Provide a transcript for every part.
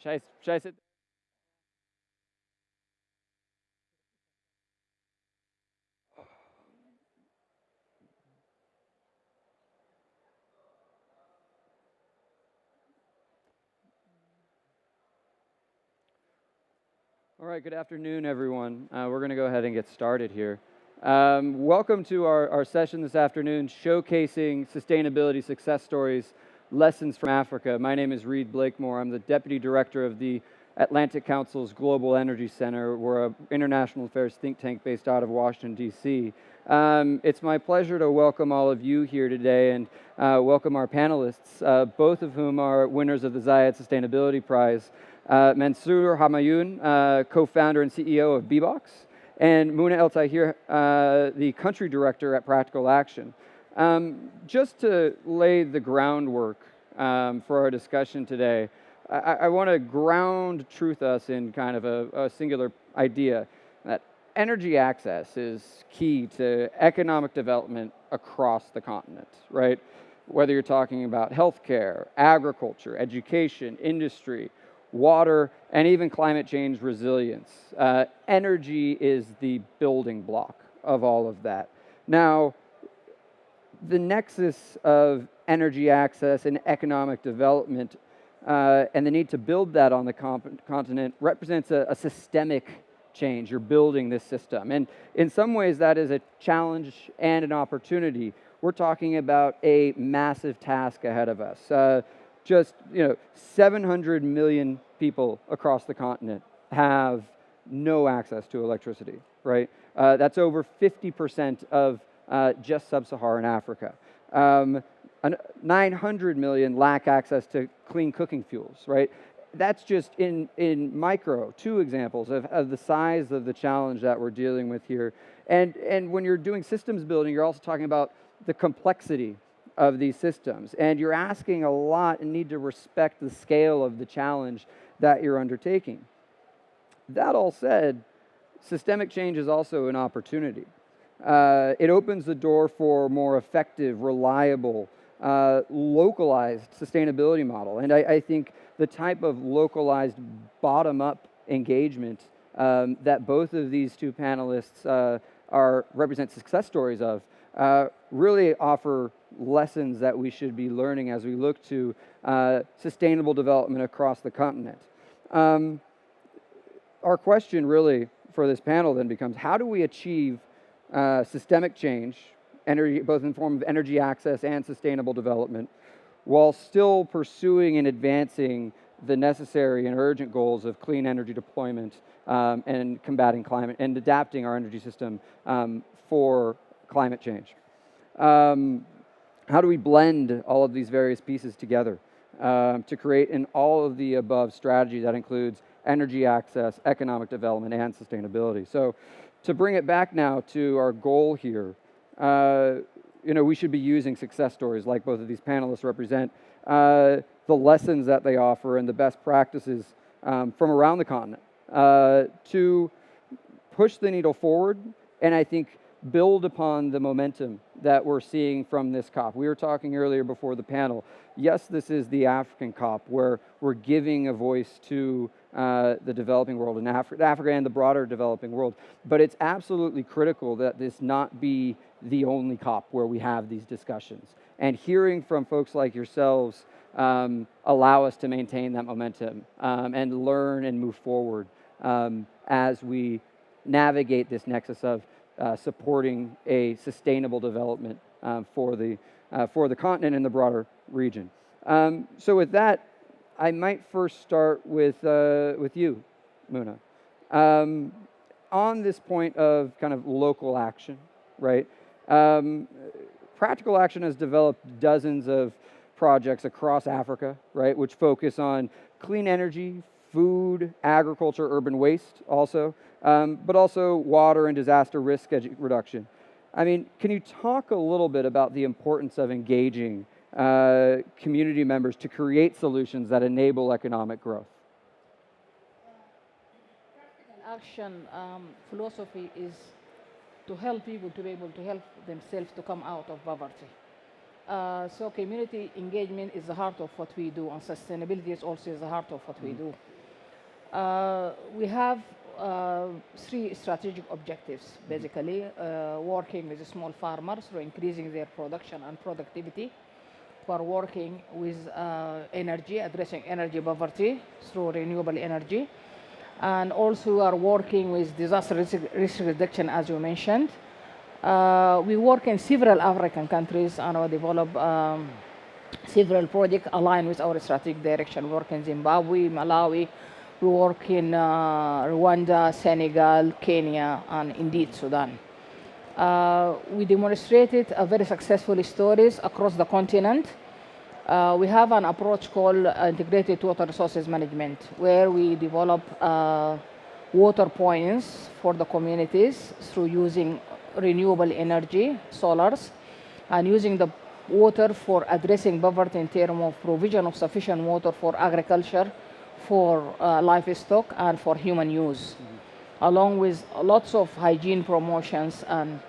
Should I sit? All right, good afternoon, everyone. We're going to go ahead and get started here. Welcome to our session this afternoon, showcasing sustainability success stories, lessons from Africa. My name is Reed Blakemore. I'm the Deputy Director of the Atlantic Council's Global Energy Center. We're an international affairs think tank based out of Washington, D.C. It's my pleasure to welcome all of you here today and welcome our panelists, both of whom are winners of the Zayed Sustainability Prize. Mansour Hamayoun, co-founder and CEO of Bbox, and Muna El Tahir, the country director at Practical Action. Just to lay the groundwork for our discussion today, I want to ground truth us in kind of a singular idea that energy access is key to economic development across the continent, right? Whether you're talking about healthcare, agriculture, education, industry, water, and even climate change resilience. Energy is the building block of all of that. Now, the nexus of energy access and economic development and the need to build that on the continent represents a systemic change. You're building this system. And in some ways, that is a challenge and an opportunity. We're talking about a massive task ahead of us. Just 700 million people across the continent have no access to electricity, right? That's over 50% of just sub-Saharan Africa. 900 million lack access to clean cooking fuels, right? That's just in micro, two examples of the size of the challenge that we're dealing with here. And when you're doing systems building, you're also talking about the complexity of these systems. And you're asking a lot and need to respect the scale of the challenge that you're undertaking. That all said, systemic change is also an opportunity. It opens the door for more effective, reliable, localized sustainability model. And I think the type of localized bottom-up engagement that both of these two panelists represent success stories of really offer lessons that we should be learning as we look to sustainable development across the continent. Our question really for this panel then becomes, how do we achieve systemic change, energy, both in the form of energy access and sustainable development, while still pursuing and advancing the necessary and urgent goals of clean energy deployment and combating climate and adapting our energy system for climate change? How do we blend all of these various pieces together to create an all of the above strategy that includes energy access, economic development, and sustainability? So to bring it back now to our goal here, we should be using success stories like both of these panelists represent, the lessons that they offer and the best practices from around the continent to push the needle forward, and I think build upon the momentum that we're seeing from this COP. We were talking earlier before the panel. Yes, this is the African COP where we're giving a voice to the developing world in Africa and the broader developing world. But it's absolutely critical that this not be the only COP where we have these discussions. And hearing from folks like yourselves allow us to maintain that momentum and learn and move forward as we navigate this nexus of supporting a sustainable development for the continent and the broader region. So with that, I might first start with you, Muna. On this point of kind of local action, right? Practical Action has developed dozens of projects across Africa, right, which focus on clean energy, food, agriculture, urban waste also, but also water and disaster risk reduction. I mean, can you talk a little bit about the importance of engaging community members to create solutions that enable economic growth? Action philosophy is to help people to be able to help themselves to come out of poverty. So community engagement is the heart of what we do, and sustainability is also the heart of what we do. We have three strategic objectives, basically, working with small farmers through increasing their production and productivity. We're working with energy, addressing energy poverty through renewable energy. And also we are working with disaster risk reduction, as you mentioned. We work in several African countries and we develop several projects aligned with our strategic direction. We work in Zimbabwe, Malawi, we work in Rwanda, Senegal, Kenya, and indeed Sudan. We demonstrated a very successful stories across the continent. We have an approach called integrated water resources management, where we develop water points for the communities through using renewable energy, solars, and using the water for addressing poverty in terms of provision of sufficient water for agriculture, for livestock, and for human use, along with lots of hygiene promotions. And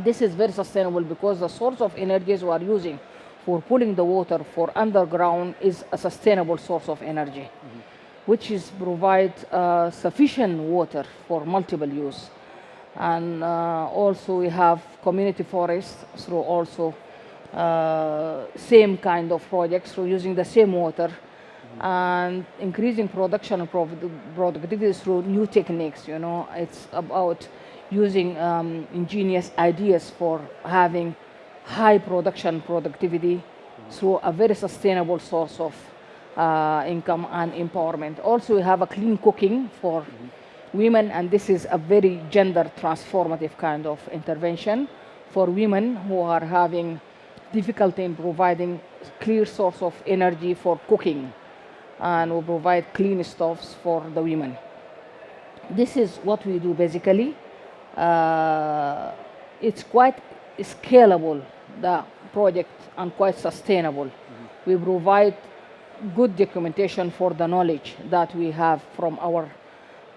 this is very sustainable because the source of energies we are using for pulling the water for underground is a sustainable source of energy, which is provide sufficient water for multiple use. And also we have community forests through also same kind of projects through using the same water and increasing production and productivity through new techniques. You know, it's about using ingenious ideas for having high production productivity through a very sustainable source of income and empowerment. Also, we have a clean cooking for women, and this is a very gender transformative kind of intervention for women who are having difficulty in providing clear source of energy for cooking, and we provide clean stoves for the women. This is what we do basically. It's quite scalable, the project, and quite sustainable. We provide good documentation for the knowledge that we have from our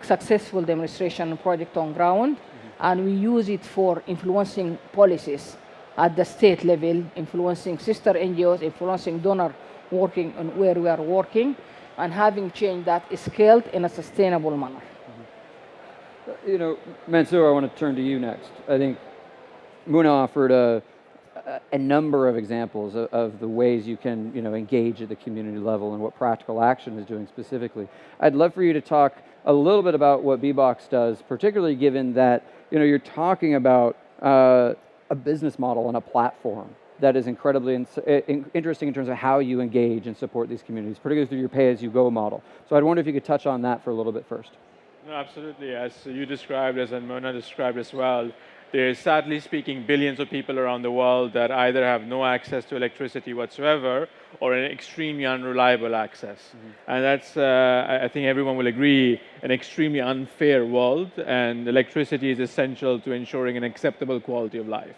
successful demonstration project on ground, and we use it for influencing policies at the state level, influencing sister NGOs, influencing donor working on where we are working, and having change that is scaled in a sustainable manner. You know, Mansour, I want to turn to you next. I think Muna offered a number of examples of the ways you can, you know, engage at the community level and what practical action is doing specifically. I'd love for you to talk a little bit about what Bbox does, particularly given that, you know, you're talking about a business model and a platform that is incredibly interesting in terms of how you engage and support these communities, particularly through your pay-as-you-go model. So I'd wonder if you could touch on that for a little bit first. No, absolutely. As you described, and Mona described as well, there's, sadly speaking, billions of people around the world that either have no access to electricity whatsoever or an extremely unreliable access. And that's, I think everyone will agree, an extremely unfair world, and electricity is essential to ensuring an acceptable quality of life.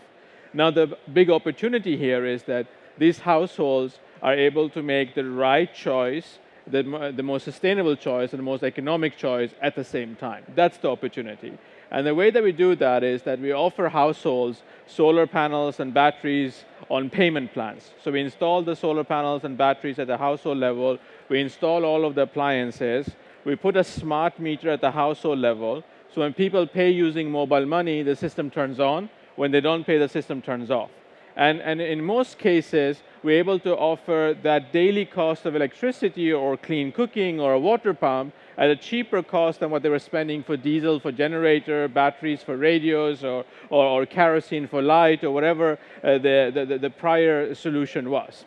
Now, the big opportunity here is that these households are able to make the right choice, the most sustainable choice and the most economic choice at the same time. That's the opportunity. And the way that we do that is that we offer households solar panels and batteries on payment plans. So we install the solar panels and batteries at the household level. We install all of the appliances. We put a smart meter at the household level. So when people pay using mobile money, the system turns on. When they don't pay, the system turns off. And in most cases, we're able to offer that daily cost of electricity or clean cooking or a water pump at a cheaper cost than what they were spending for diesel, for generator, batteries for radios, or kerosene for light, or whatever the prior solution was.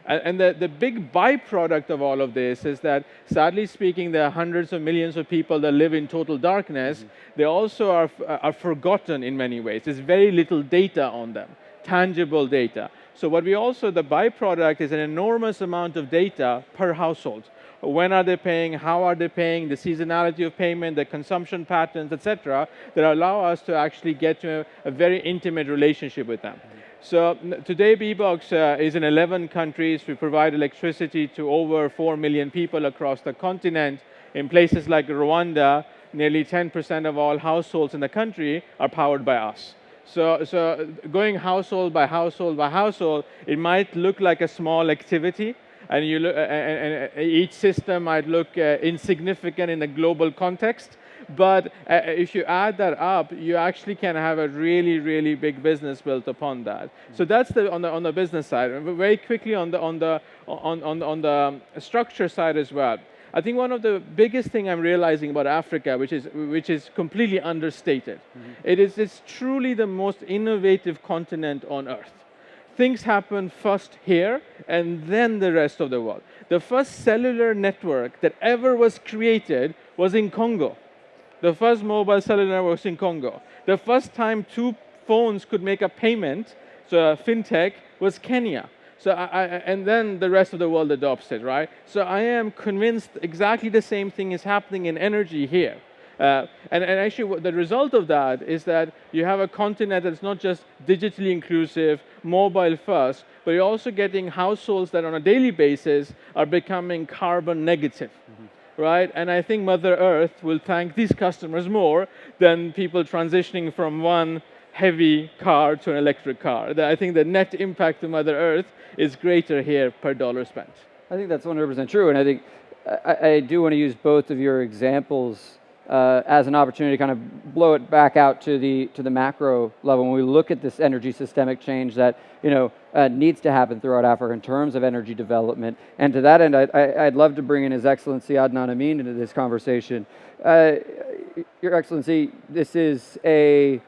And the big byproduct of all of this is that, sadly speaking, there are hundreds of millions of people that live in total darkness. They also are forgotten in many ways. There's very little data on them, tangible data. So what we also, the byproduct is an enormous amount of data per household. When are they paying? How are they paying? The seasonality of payment, the consumption patterns, etc., that allow us to actually get to a very intimate relationship with them. So today, Bbox is in 11 countries. We provide electricity to over 4 million people across the continent. In places like Rwanda, nearly 10% of all households in the country are powered by us. So going household by household by household, it might look like a small activity, and you look, and each system might look insignificant in the global context. But if you add that up, you actually can have a really, really big business built upon that. So that's on the business side. And very quickly on the structure side as well. I think one of the biggest thing I'm realizing about Africa, which is completely understated, it's truly the most innovative continent on earth. Things happen first here and then the rest of the world. The first cellular network that ever was created was in Congo. The first mobile cellular network was in Congo. The first time two phones could make a payment, so fintech, was Kenya. So and then the rest of the world adopts it, right? So I am convinced exactly the same thing is happening in energy here. And actually, the result of that is that you have a continent that's not just digitally inclusive, mobile first, but you're also getting households that on a daily basis are becoming carbon negative. Right? And I think Mother Earth will thank these customers more than people transitioning from one heavy car to an electric car. I think the net impact to Mother Earth is greater here per dollar spent. I think that's 100% true, and I think I do want to use both of your examples as an opportunity to kind of blow it back out to the macro level. When we look at this energy systemic change that needs to happen throughout Africa in terms of energy development, and to that end, I'd love to bring in His Excellency Adnan Amin into this conversation. Your Excellency, this is a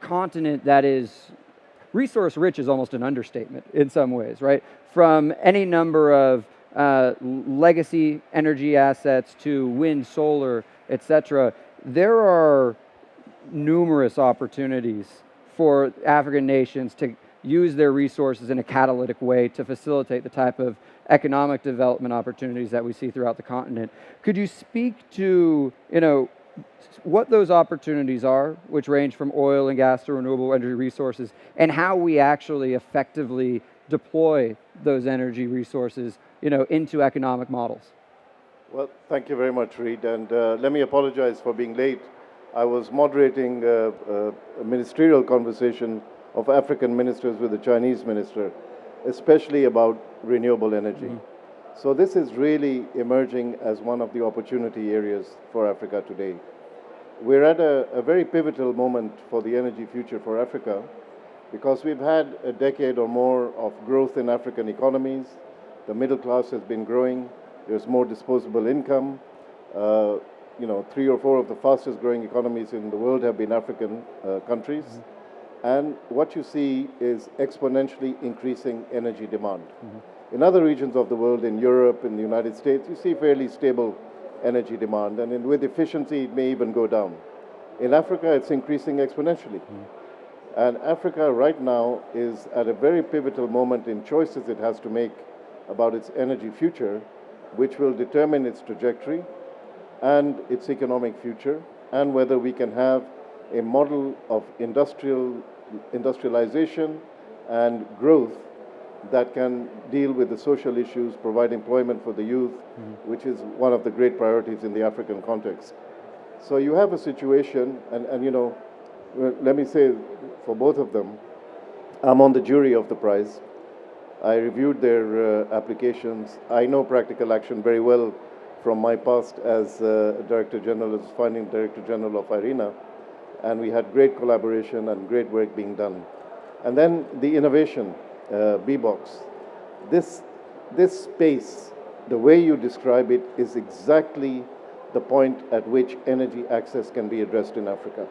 continent that is resource rich is almost an understatement in some ways, right? From any number of legacy energy assets to wind, solar, etc. There are numerous opportunities for African nations to use their resources in a catalytic way to facilitate the type of economic development opportunities that we see throughout the continent. Could you speak to, what those opportunities are, which range from oil and gas to renewable energy resources, and how we actually effectively deploy those energy resources, into economic models? Well, thank you very much, Reed, and let me apologize for being late. I was moderating a ministerial conversation of African ministers with the Chinese minister, especially about renewable energy. So this is really emerging as one of the opportunity areas for Africa today. We're at a very pivotal moment for the energy future for Africa because we've had a decade or more of growth in African economies. The middle class has been growing. There's more disposable income. 3 or 4 of the fastest growing economies in the world have been African countries. And what you see is exponentially increasing energy demand. In other regions of the world, in Europe, in the United States, you see fairly stable energy demand, and with efficiency, it may even go down. In Africa, it's increasing exponentially. And Africa right now is at a very pivotal moment in choices it has to make about its energy future, which will determine its trajectory and its economic future, and whether we can have a model of industrialization and growth that can deal with the social issues, provide employment for the youth, which is one of the great priorities in the African context. So you have a situation, and let me say for both of them, I'm on the jury of the prize. I reviewed their applications. I know Practical Action very well from my past as Director General, as Founding Director General of IRENA, and we had great collaboration and great work being done. And then the innovation, B-Box. This space, the way you describe it, is exactly the point at which energy access can be addressed in Africa.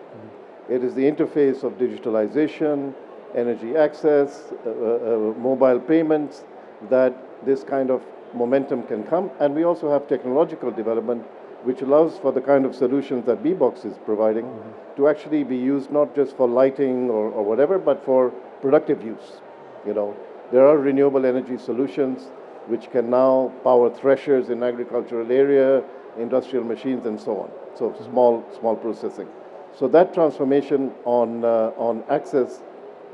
It is the interface of digitalization, energy access, mobile payments, that this kind of momentum can come. And we also have technological development, which allows for the kind of solutions that B-Box is providing to actually be used not just for lighting or whatever, but for productive use. There are renewable energy solutions which can now power threshers in agricultural area, industrial machines, and so on. So small processing. So that transformation on access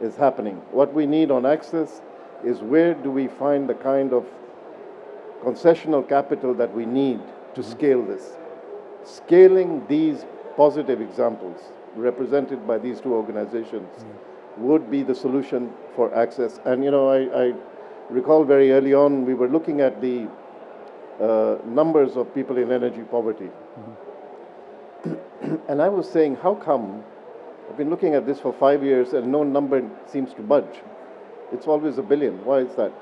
is happening. What we need on access is where do we find the kind of concessional capital that we need to scale this. Scaling these positive examples represented by these two organizations would be the solution for access. And I recall very early on we were looking at the numbers of people in energy poverty. And I was saying, how come I've been looking at this for 5 years and no number seems to budge? It's always a billion. Why is that?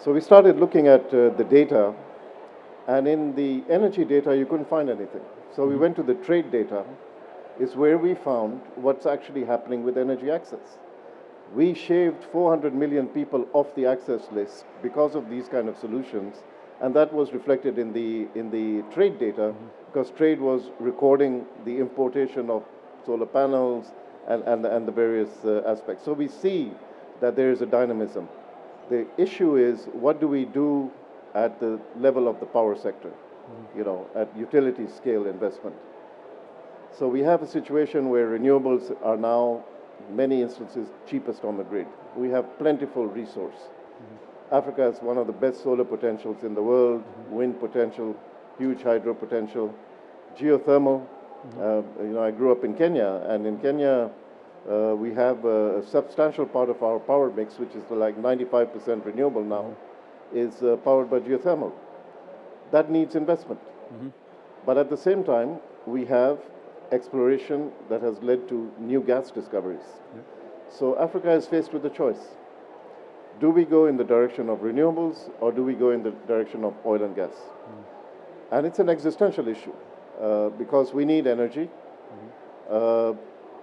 So we started looking at the data, and in the energy data, you couldn't find anything. So we went to the trade data, is where we found what's actually happening with energy access. We shaved 400 million people off the access list because of these kind of solutions, and that was reflected in the trade data, because trade was recording the importation of solar panels and the various aspects. So we see that there is a dynamism. The issue is, what do we do at the level of the power sector, at utility scale investment? So we have a situation where renewables are now, many instances, cheapest on the grid. We have plentiful resource. Africa has one of the best solar potentials in the world, wind potential, huge hydro potential, geothermal. I grew up in Kenya, and in Kenya, we have a substantial part of our power mix, which is like 95% renewable now, is powered by geothermal. That needs investment. But at the same time, we have exploration that has led to new gas discoveries. So Africa is faced with a choice. Do we go in the direction of renewables, or do we go in the direction of oil and gas? And it's an existential issue, because we need energy.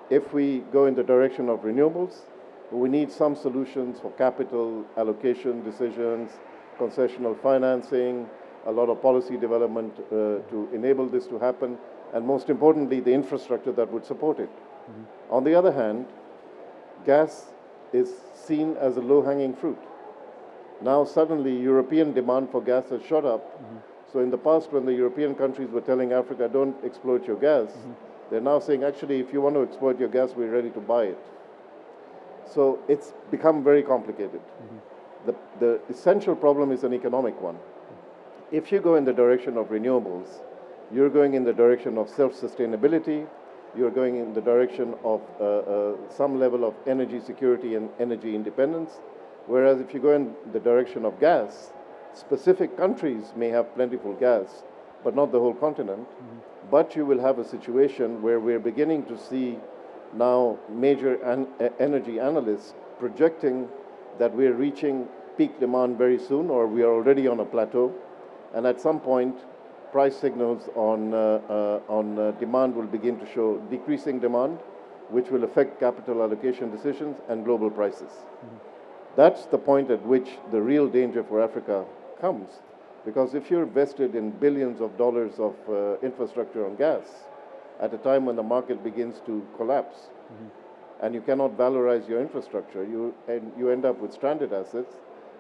If we go in the direction of renewables, we need some solutions for capital allocation decisions, concessional financing, a lot of policy development to enable this to happen, and most importantly, the infrastructure that would support it. On the other hand, gas is seen as a low-hanging fruit. Now suddenly European demand for gas has shot up. So in the past, when the European countries were telling Africa, don't exploit your gas, they're now saying, actually, if you want to exploit your gas, we're ready to buy it. So it's become very complicated. The essential problem is an economic one. If you go in the direction of renewables, you're going in the direction of self-sustainability, you're going in the direction of some level of energy security and energy independence. Whereas if you go in the direction of gas, specific countries may have plentiful gas, but not the whole continent. But you will have a situation where we're beginning to see now major energy analysts projecting that we're reaching peak demand very soon, or we are already on a plateau. And at some point, price signals on demand will begin to show decreasing demand, which will affect capital allocation decisions and global prices. That's the point at which the real danger for Africa comes. Because if you're vested in billions of dollars of infrastructure on gas, at a time when the market begins to collapse, and you cannot valorize your infrastructure, you end up with stranded assets.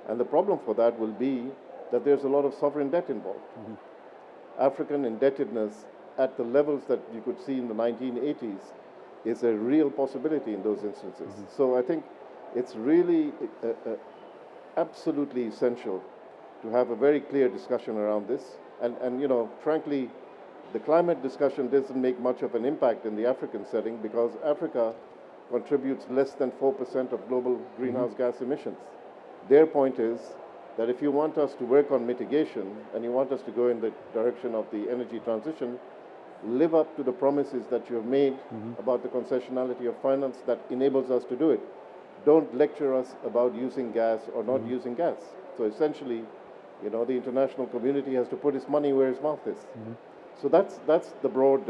And the problem for that will be that there's a lot of sovereign debt involved. African indebtedness at the levels that you could see in the 1980s is a real possibility in those instances. So I think it's really absolutely essential to have a very clear discussion around this. And frankly, the climate discussion doesn't make much of an impact in the African setting, because Africa contributes less than 4% of global greenhouse gas emissions. Their point is that if you want us to work on mitigation and you want us to go in the direction of the energy transition, live up to the promises that you have made about the concessionality of finance that enables us to do it. Don't lecture us about using gas or not using gas. So essentially, the international community has to put its money where its mouth is. So that's the broad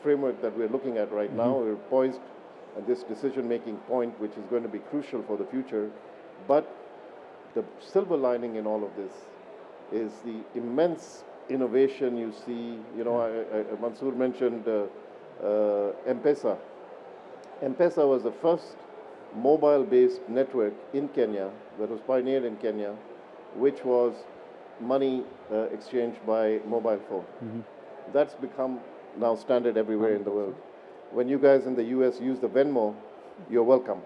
framework that we're looking at right now. We're poised at this decision-making point, which is going to be crucial for the future. But the silver lining in all of this is the immense innovation you see. Mansoor mentioned M-Pesa. M-Pesa was the first mobile-based network in Kenya that was pioneered in Kenya, which was money exchanged by mobile phone. That's become now standard everywhere in the world. When you guys in the US use the Venmo, you're welcome.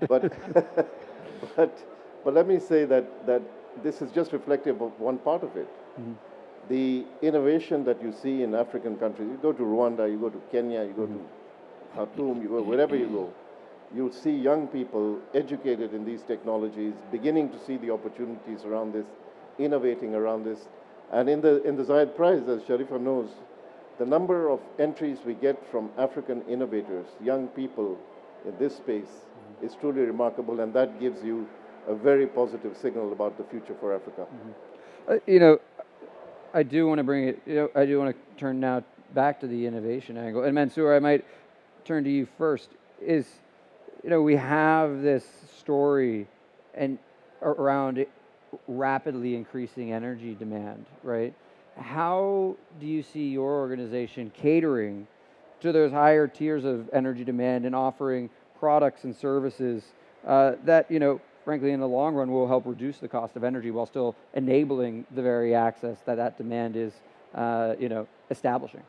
But let me say that this is just reflective of one part of it. The innovation that you see in African countries, you go to Rwanda, you go to Kenya, you go to Khartoum, you go wherever you go, you'll see young people educated in these technologies, beginning to see the opportunities around this, innovating around this. And in the Zayed Prize, as Sharifa knows, the number of entries we get from African innovators, young people in this space, is truly remarkable, and that gives you a very positive signal about the future for Africa. I do want to bring it, I do want to turn now back to the innovation angle. And Mansoor, I might turn to you first. We have this story and around rapidly increasing energy demand, right? How do you see your organization catering to those higher tiers of energy demand and offering products and services that, frankly, in the long run will help reduce the cost of energy while still enabling the very access that demand is, establishing?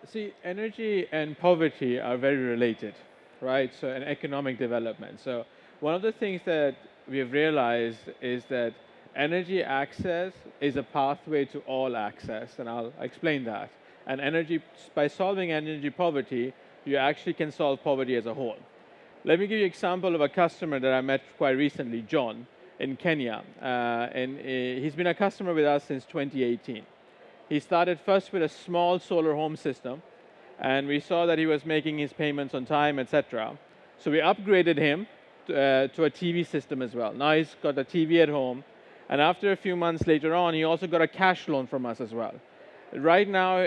See, energy and poverty are very related, right? So, and economic development. So, one of the things that we have realized is that energy access is a pathway to all access, and I'll explain that. And by solving energy poverty, you actually can solve poverty as a whole. Let me give you an example of a customer that I met quite recently, John, in Kenya. And he's been a customer with us since 2018. He started first with a small solar home system, and we saw that he was making his payments on time, etc. So we upgraded him to a TV system as well. Now he's got a TV at home, and after a few months later on, he also got a cash loan from us as well. Right now,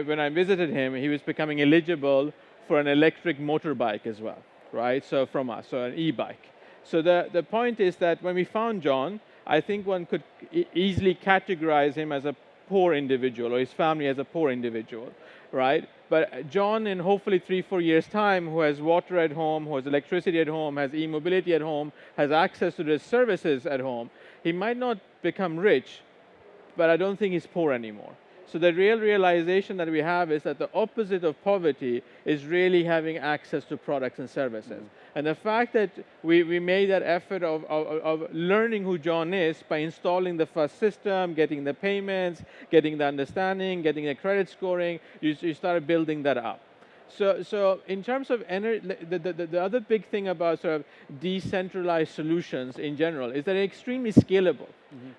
when I visited him, he was becoming eligible for an electric motorbike as well, right? So from us, so an e-bike. So the point is that when we found John, I think one could easily categorize him as a poor individual, or his family as a poor individual, right? But John, in hopefully 3-4 years' time, who has water at home, who has electricity at home, has e-mobility at home, has access to the services at home, he might not become rich, but I don't think he's poor anymore. So the real realization that we have is that the opposite of poverty is really having access to products and services. And the fact that we made that effort of learning who John is by installing the first system, getting the payments, getting the understanding, getting the credit scoring, you started building that up. So in terms of energy, the other big thing about sort of decentralized solutions in general is that they're extremely scalable.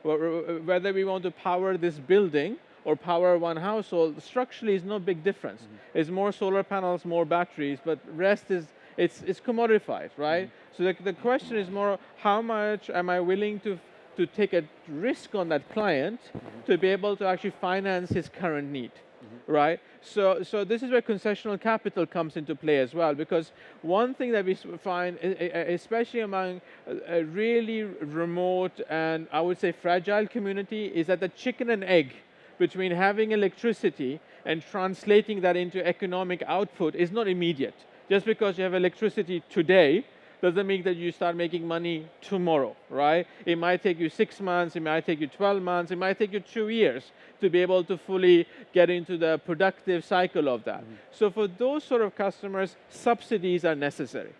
Whether we want to power this building or power one household, structurally is no big difference. It's more solar panels, more batteries, but rest is, it's commodified, right? So the question is more, how much am I willing to take a risk on that client to be able to actually finance his current need, right? So this is where concessional capital comes into play as well, because one thing that we find, especially among a really remote and I would say fragile community, is that the chicken and egg between having electricity and translating that into economic output is not immediate. Just because you have electricity today doesn't mean that you start making money tomorrow, right? It might take you 6 months, it might take you 12 months, it might take you 2 years to be able to fully get into the productive cycle of that. So for those sort of customers, subsidies are necessary,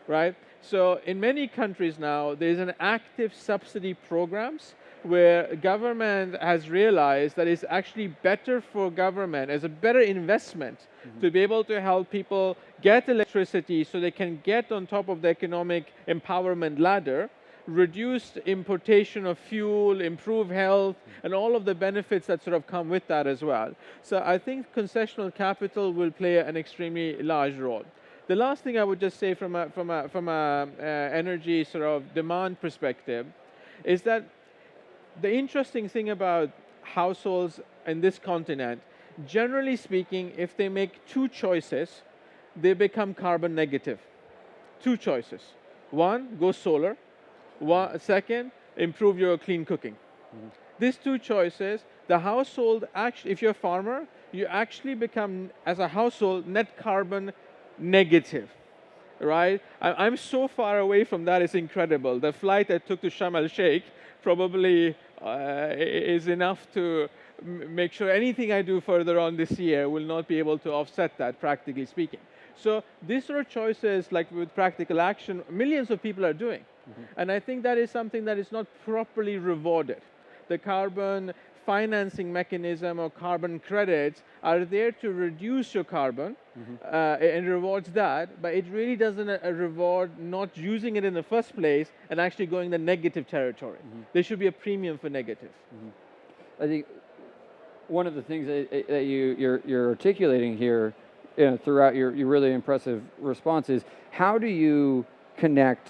right? So in many countries now, there's an active subsidy programs where government has realized that it's actually better for government as a better investment to be able to help people get electricity so they can get on top of the economic empowerment ladder, reduce importation of fuel, improve health, and all of the benefits that sort of come with that as well. So I think concessional capital will play an extremely large role. The last thing I would just say from a energy sort of demand perspective is that the interesting thing about households in this continent, generally speaking, if they make 2 choices, they become carbon negative. 2 choices. One, go solar. Second, improve your clean cooking. These 2 choices, the household, actually, if you're a farmer, you actually become, as a household, net carbon negative. Right? I'm so far away from that, it's incredible. The flight I took to Sharm el-Sheikh probably is enough to make sure anything I do further on this year will not be able to offset that, practically speaking. So these sort of choices, like with practical action, millions of people are doing. And I think that is something that is not properly rewarded. The carbon financing mechanism or carbon credits are there to reduce your carbon and rewards that, but it really doesn't reward not using it in the first place and actually going the negative territory. There should be a premium for negative. I think one of the things that you're articulating here, throughout your really impressive response is, how do you connect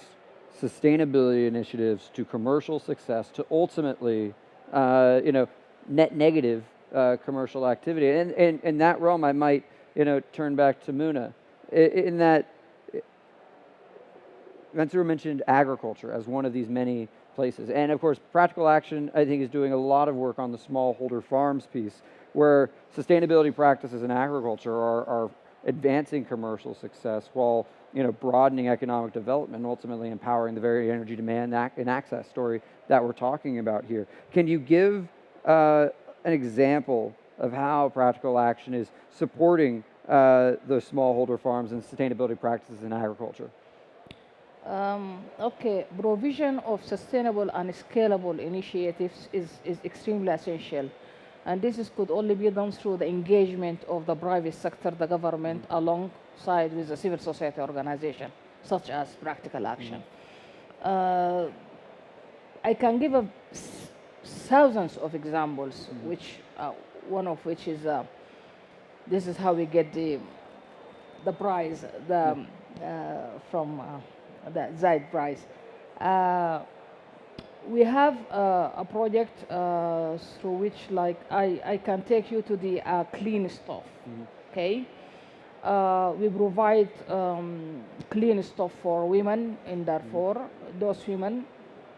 sustainability initiatives to commercial success to ultimately, net negative commercial activity? And in that realm, I might, turn back to Muna. In that, Mansour mentioned agriculture as one of these many places. And of course, Practical Action, I think, is doing a lot of work on the smallholder farms piece, where sustainability practices in agriculture are advancing commercial success while broadening economic development and ultimately empowering the very energy demand and access story that we're talking about here. Can you give an example of how Practical Action is supporting those smallholder farms and sustainability practices in agriculture? Okay, provision of sustainable and scalable initiatives is extremely essential. And could only be done through the engagement of the private sector, the government, alongside with the civil society organization, such as Practical Action. I can give thousands of examples, which one of which is this is how we get the prize from the Zayed Prize. We have a project through which, like, I can take you to the clean stuff. Okay, we provide clean stuff for women in Darfur. Those women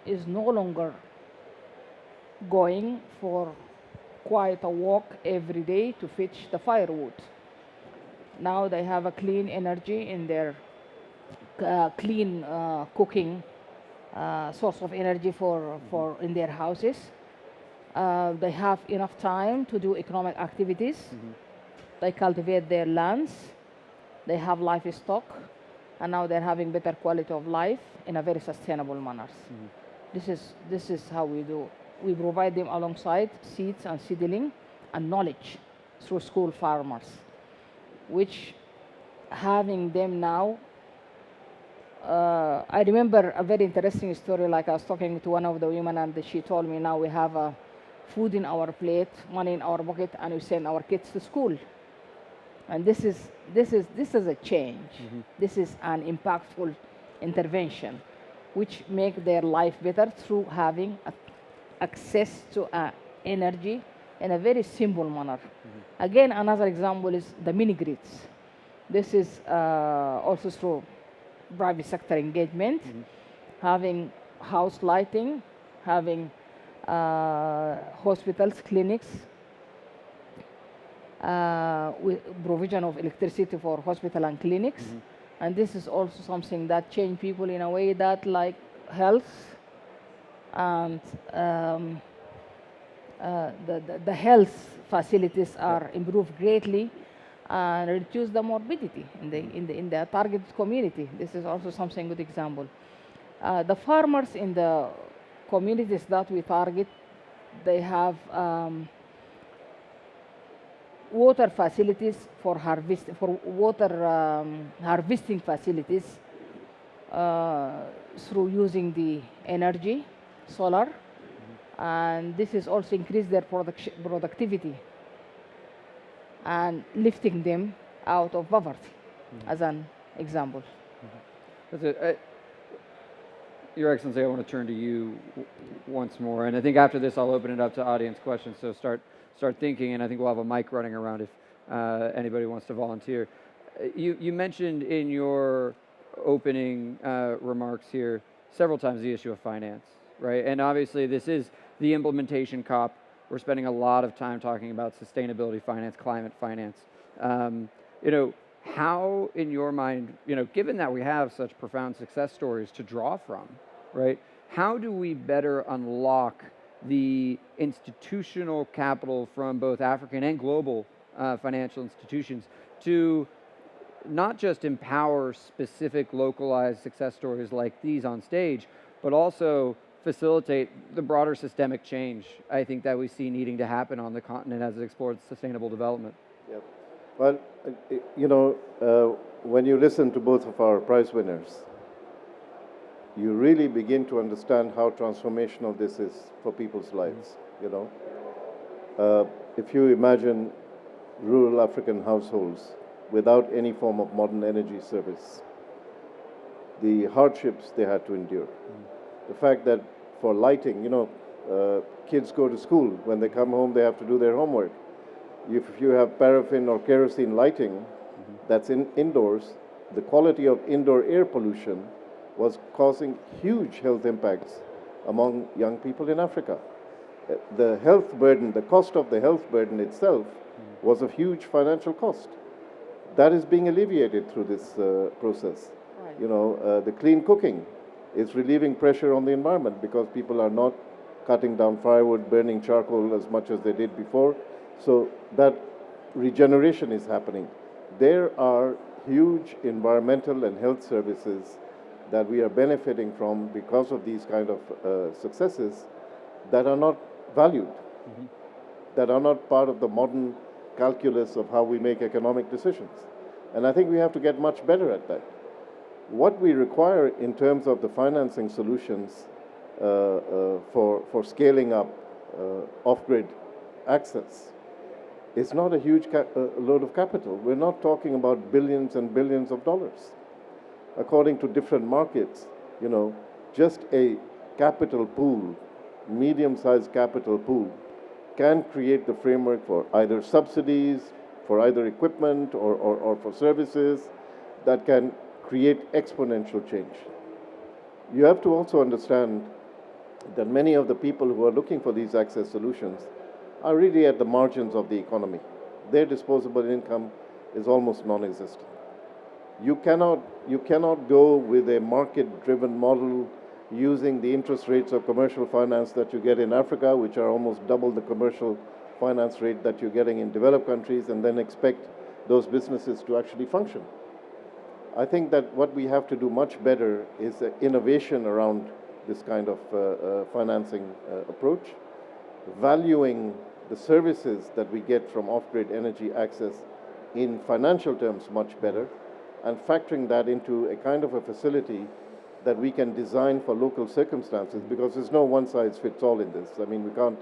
is no longer going for quite a walk every day to fetch the firewood. Now they have a clean energy in their clean cooking source of energy for in their houses. They have enough time to do economic activities. They cultivate their lands. They have livestock, and now they're having better quality of life in a very sustainable manner. This is how we do. We provide them alongside seeds and seedling and knowledge through school farmers, which having them now. I remember a very interesting story. Like, I was talking to one of the women, and she told me, now we have food in our plate, money in our pocket, and we send our kids to school. And this is a change. This is an impactful intervention, which make their life better through having access to energy in a very simple manner. Again, another example is the mini grids. This is also through private sector engagement, having house lighting, having hospitals, clinics, with provision of electricity for hospital and clinics. And this is also something that change people in a way that, like, health and the health facilities are improved greatly and reduce the morbidity in the targeted community. This is also something good example. The farmers in the communities that we target, they have water facilities for water harvesting facilities through using the energy, solar, and this is also increase their productivity and lifting them out of poverty, as an example. That's it. Your Excellency, I want to turn to you once more, and I think after this I'll open it up to audience questions, so start thinking, and I think we'll have a mic running around if anybody wants to volunteer. You mentioned in your opening remarks here several times the issue of finance, right? And obviously this is the implementation COP. We're spending a lot of time talking about sustainability finance, climate finance. How, in your mind, given that we have such profound success stories to draw from, right? How do we better unlock the institutional capital from both African and global financial institutions to not just empower specific localized success stories like these on stage, but also facilitate the broader systemic change, I think, that we see needing to happen on the continent as it explores sustainable development. Yep. Well, when you listen to both of our prize winners, you really begin to understand how transformational this is for people's lives. If you imagine rural African households without any form of modern energy service, the hardships they had to endure, the fact that for lighting, kids go to school, when they come home they have to do their homework. If you have paraffin or kerosene lighting that's indoors, the quality of indoor air pollution was causing huge health impacts among young people in Africa. The health burden, the cost of the health burden itself was a huge financial cost. That is being alleviated through this process. Right. The clean cooking is relieving pressure on the environment because people are not cutting down firewood, burning charcoal as much as they did before. So that regeneration is happening. There are huge environmental and health services that we are benefiting from because of these kind of successes that are not valued, that are not part of the modern calculus of how we make economic decisions. And I think we have to get much better at that. What we require in terms of the financing solutions for scaling up off-grid access is not a huge load of capital. We're not talking about billions and billions of dollars. According to different markets, just a capital pool, medium-sized capital pool, can create the framework for either subsidies, for either equipment or for services that can create exponential change. You have to also understand that many of the people who are looking for these access solutions are really at the margins of the economy. Their disposable income is almost non-existent. You cannot go with a market-driven model using the interest rates of commercial finance that you get in Africa, which are almost double the commercial finance rate that you're getting in developed countries, and then expect those businesses to actually function. I think that what we have to do much better is innovation around this kind of financing approach, valuing the services that we get from off-grid energy access in financial terms much better, and factoring that into a kind of a facility that we can design for local circumstances, because there's no one-size-fits-all in this. I mean, we can't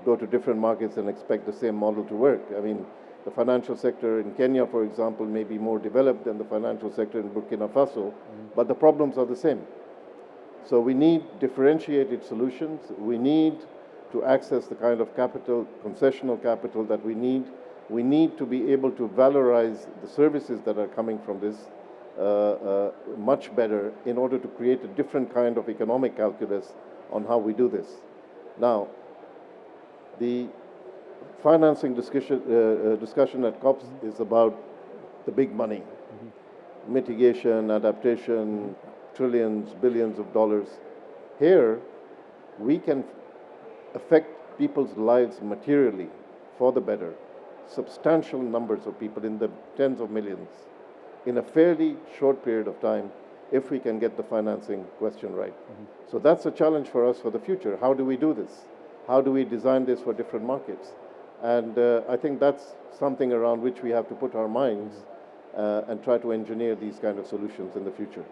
go to different markets and expect the same model to work. I mean, the financial sector in Kenya, for example, may be more developed than the financial sector in Burkina Faso, but the problems are the same. So we need differentiated solutions. We need to access the kind of capital, concessional capital that we need. We need to be able to valorize the services that are coming from this much better in order to create a different kind of economic calculus on how we do this. Now, the financing discussion at COPs is about the big money, mitigation, adaptation, trillions, billions of dollars. Here, we can affect people's lives materially for the better. Substantial numbers of people, in the tens of millions, in a fairly short period of time, if we can get the financing question right. So that's a challenge for us for the future. How do we do this? How do we design this for different markets? And I think that's something around which we have to put our minds and try to engineer these kind of solutions in the future.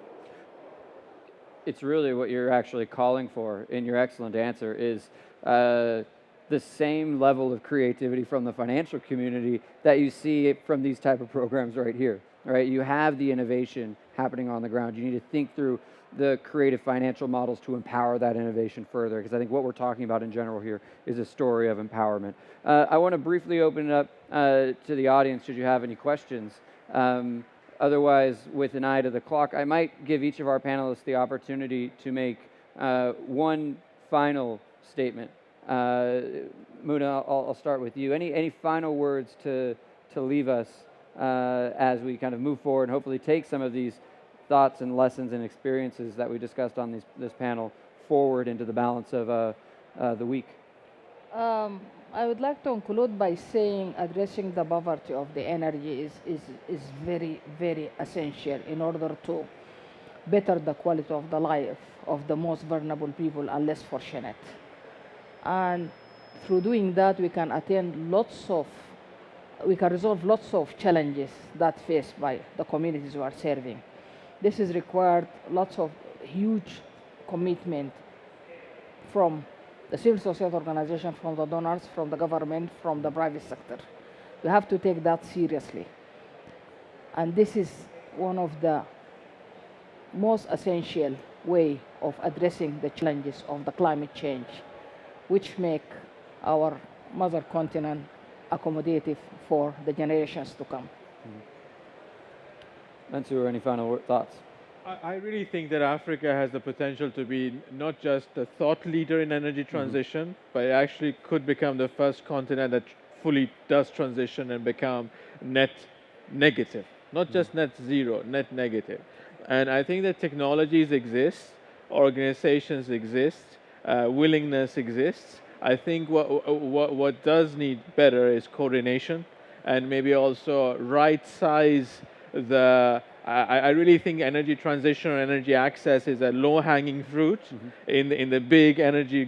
It's really what you're actually calling for in your excellent answer is the same level of creativity from the financial community that you see from these type of programs right here, right? You have the innovation happening on the ground. You need to think through the creative financial models to empower that innovation further, because I think what we're talking about in general here is a story of empowerment. I want to briefly open it up to the audience should you have any questions. Otherwise, with an eye to the clock, I might give each of our panelists the opportunity to make one final statement. Muna, I'll start with you. Any final words to leave us as we kind of move forward and hopefully take some of these thoughts and lessons and experiences that we discussed on this panel forward into the balance of the week? I would like to conclude by saying addressing the poverty of the energy is very, very essential in order to better the quality of the life of the most vulnerable people and less fortunate. And through doing that, we can resolve lots of challenges that faced by the communities we are serving. This has required lots of huge commitment from the civil society organization, from the donors, from the government, from the private sector. We have to take that seriously. And this is one of the most essential way of addressing the challenges of the climate change, which make our mother continent accommodative for the generations to come. Mansour, any final thoughts? I really think that Africa has the potential to be not just a thought leader in energy transition, but it actually could become the first continent that fully does transition and become net negative. Not just net zero, net negative. And I think that technologies exist, organizations exist, willingness exists. I think what does need better is coordination and maybe also right size the. I really think energy transition or energy access is a low-hanging fruit in the big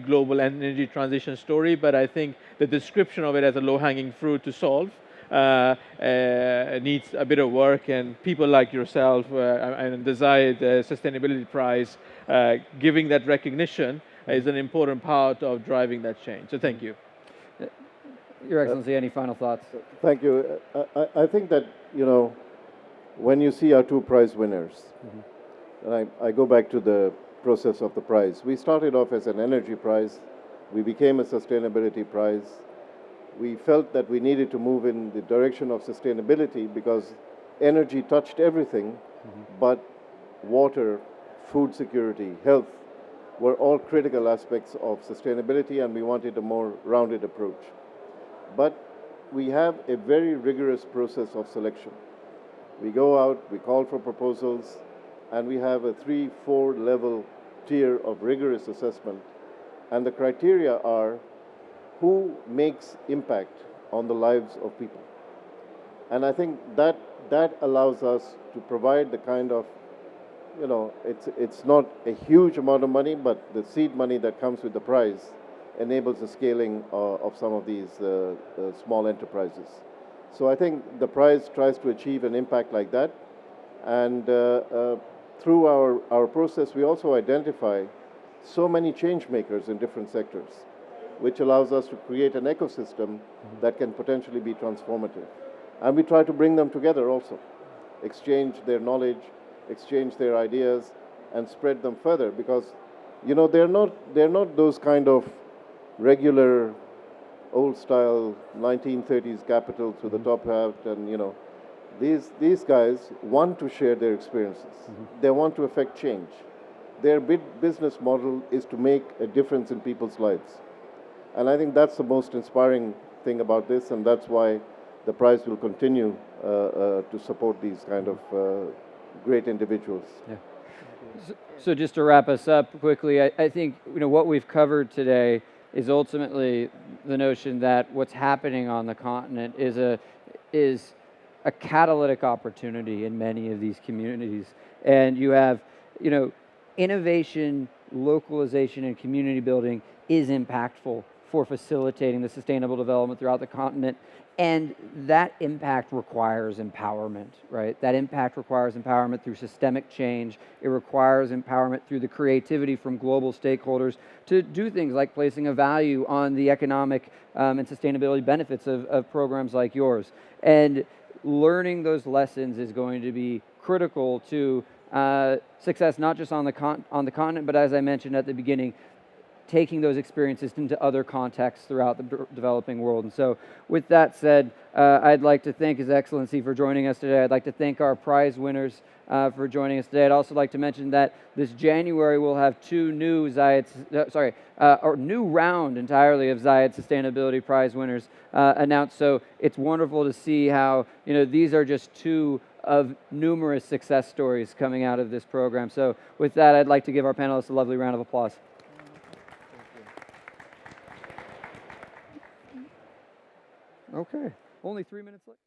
global energy transition story, but I think the description of it as a low-hanging fruit to solve needs a bit of work, and people like yourself and the Zayed Sustainability Prize giving that recognition is an important part of driving that change. So thank you. Your Excellency, any final thoughts? Thank you. I think that, when you see our two prize winners, and I go back to the process of the prize. We started off as an energy prize. We became a sustainability prize. We felt that we needed to move in the direction of sustainability because energy touched everything, but water, food security, health were all critical aspects of sustainability, and we wanted a more rounded approach. But we have a very rigorous process of selection. We go out, we call for proposals, and we have a 3-4 level tier of rigorous assessment. And the criteria are who makes impact on the lives of people. And I think that allows us to provide the kind of, it's not a huge amount of money, but the seed money that comes with the prize enables the scaling of some of these small enterprises. So I think the prize tries to achieve an impact like that. And through our process, we also identify so many change makers in different sectors, which allows us to create an ecosystem that can potentially be transformative. And we try to bring them together also, exchange their knowledge, exchange their ideas, and spread them further, because they're not those kind of regular old-style 1930s capital to the top hat, and these guys want to share their experiences. They want to affect change. Their business model is to make a difference in people's lives. And I think that's the most inspiring thing about this, and that's why the prize will continue to support these kind of great individuals. Yeah. So just to wrap us up quickly, I think what we've covered today is ultimately the notion that what's happening on the continent is a catalytic opportunity in many of these communities. And you have, innovation, localization, and community building is impactful for facilitating the sustainable development throughout the continent. And that impact requires empowerment, right? That impact requires empowerment through systemic change. It requires empowerment through the creativity from global stakeholders to do things like placing a value on the economic and sustainability benefits of programs like yours. And learning those lessons is going to be critical to success, not just on the continent, but as I mentioned at the beginning, taking those experiences into other contexts throughout the developing world. And so with that said, I'd like to thank His Excellency for joining us today. I'd like to thank our prize winners for joining us today. I'd also like to mention that this January we'll have two new new round entirely of Zayed Sustainability Prize winners announced. So it's wonderful to see how, these are just two of numerous success stories coming out of this program. So with that, I'd like to give our panelists a lovely round of applause. Okay, only 3 minutes left.